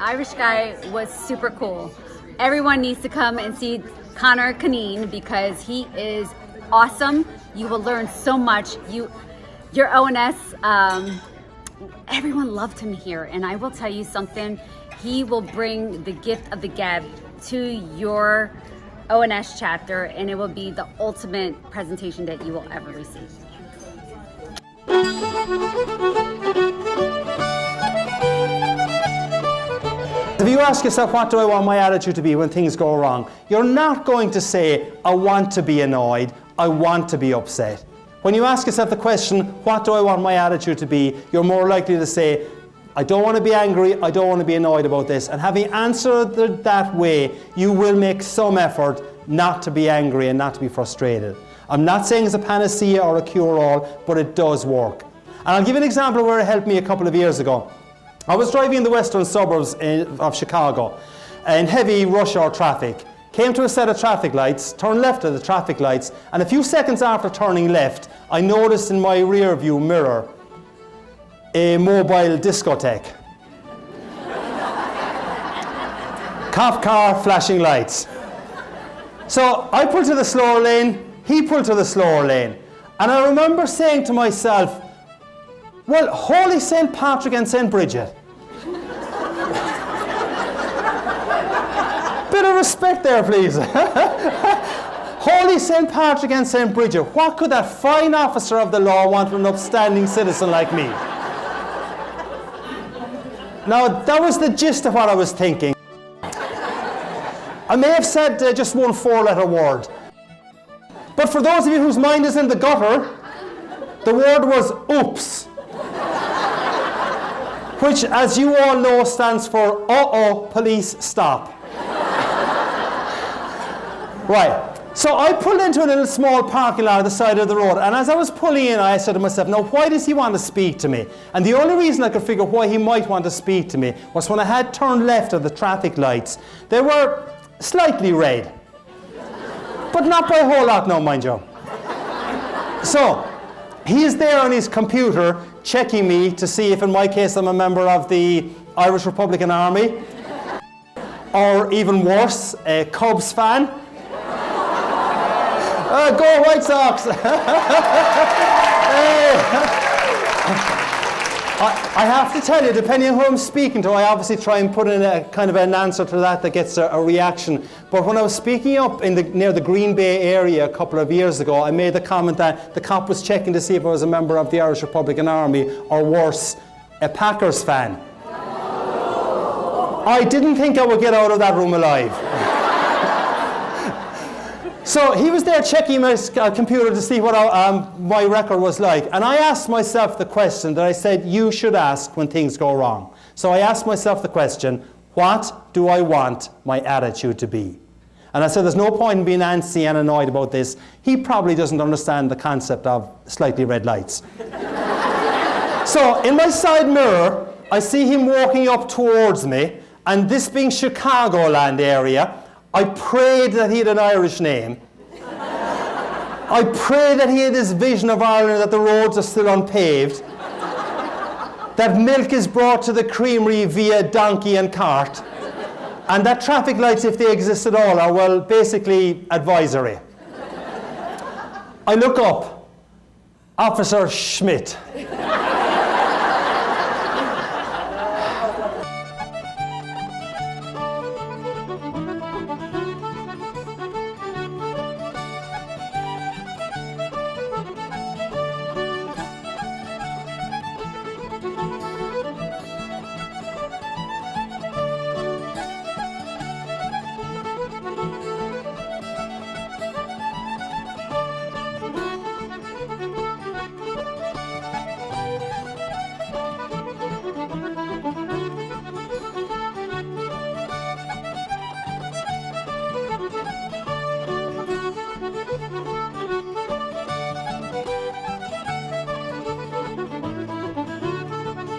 Irish guy was super cool. Everyone needs to come and see Conor Cunneen because he is awesome. You will learn so much. Your ONS, everyone loved him here, and I will tell you something. He will bring the gift of the gab to your ONS chapter, and it will be the ultimate presentation that you will ever receive. If you ask yourself, what do I want my attitude to be when things go wrong? You're not going to say, I want to be annoyed, I want to be upset. When you ask yourself the question, what do I want my attitude to be? You're more likely to say, I don't want to be angry, I don't want to be annoyed about this. And having answered that way, you will make some effort not to be angry and not to be frustrated. I'm not saying it's a panacea or a cure-all, but it does work. And I'll give you an example where it helped me a couple of years ago. I was driving in the western suburbs of Chicago in heavy rush hour traffic. Came to a set of traffic lights, turned left at the traffic lights, and a few seconds after turning left, I noticed in my rear view mirror a mobile discotheque. Cop car, flashing lights. So I pulled to the slower lane, he pulled to the slower lane. And I remember saying to myself, well, Holy St. Patrick and St. Bridget. Bit of respect there, please. Holy St. Patrick and St. Bridget, what could that fine officer of the law want from an upstanding citizen like me? Now, that was the gist of what I was thinking. I may have said just one four-letter word. But for those of you whose mind is in the gutter, the word was oops. Which, as you all know, stands for uh-oh, police, stop. Right, so I pulled into a little small parking lot at the side of the road, and as I was pulling in, I said to myself, now why does he want to speak to me? And the only reason I could figure why he might want to speak to me was when I had turned left at the traffic lights. They were slightly red, but not by a whole lot now, mind you. So, he's there on his computer checking me to see if in my case I'm a member of the Irish Republican Army, or even worse, a Cubs fan. Go White Sox! I have to tell you, depending on who I'm speaking to, I obviously try and put in a kind of an answer to that gets a reaction. But when I was speaking up near the Green Bay area a couple of years ago, I made the comment that the cop was checking to see if I was a member of the Irish Republican Army, or worse, a Packers fan. I didn't think I would get out of that room alive. So he was there checking my computer to see what my record was like. And I asked myself the question that I said you should ask when things go wrong. So I asked myself the question, what do I want my attitude to be? And I said there's no point in being antsy and annoyed about this. He probably doesn't understand the concept of slightly red lights. So in my side mirror, I see him walking up towards me, and this being Chicagoland area, I prayed that he had an Irish name. I prayed that he had this vision of Ireland, that the roads are still unpaved, that milk is brought to the creamery via donkey and cart, and that traffic lights, if they exist at all, are, well, basically advisory. I look up, Officer Schmidt.